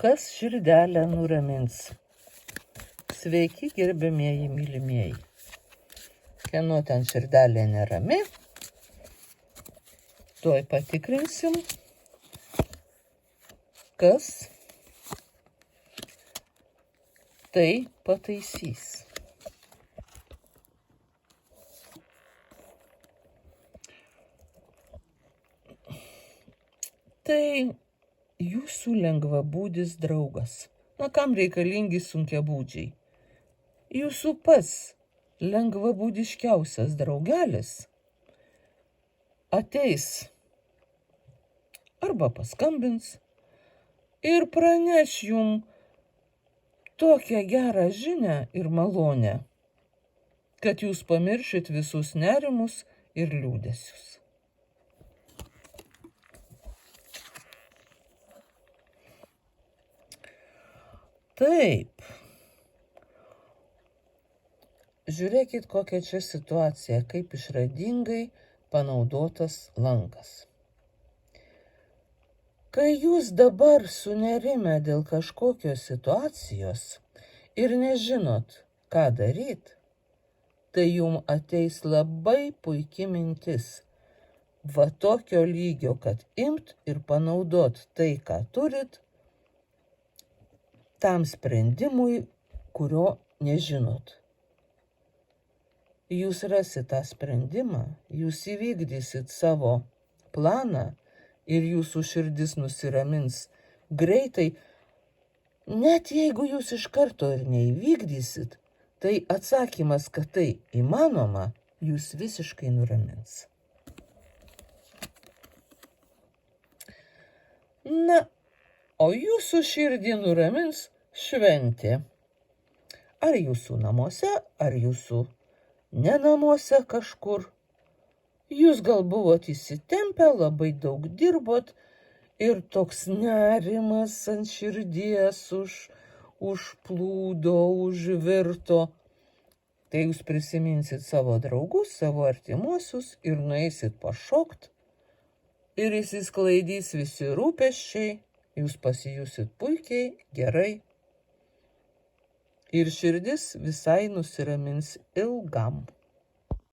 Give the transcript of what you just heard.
Kas širdelę nuramins? Sveiki, gerbėmieji, mylimieji. Kieno ten širdelė nerami? Tuoj patikrinsim, kas tai pataisys. Tai jūsų lengvabūdis draugas. Kam reikalingi sunkiabūdžiai? Jūsų pats lengvabūdiškiausias draugelis ateis arba paskambins ir praneš jum tokią gerą žinią ir malonę, kad jūs pamiršit visus nerimus ir liūdesius. Taip. Žiūrėkit, kokia čia situacija, kaip išradingai panaudotas langas. Kai jūs dabar sunerimę dėl kažkokios situacijos ir nežinot, ką daryt, tai jum ateis labai puiki mintis. Va tokio lygio, kad imt ir panaudot tai, ką turit, tam sprendimui, kurio nežinot. Jūs rasit tą sprendimą, jūs įvykdysit savo planą ir jūsų širdis nusiramins greitai. Net jeigu jūs iš karto ir neįvykdysit, tai atsakymas, kad tai įmanoma, jūs visiškai nuramins. Na, o jūsų širdį nuramins šventė. Ar jūsų namuose, ar jūsų ne namuose kažkur. Jūs gal buvot įsitempę, labai daug dirbot ir toks nerimas ant širdies užplūdo, užvirto. Tai jūs prisiminsit savo draugus, savo artimuosius ir nueisit pašokt ir išsisklaidys visi rūpesčiai, jūs pasijusit puikiai, gerai. Ir širdis visai nusiramins ilgam.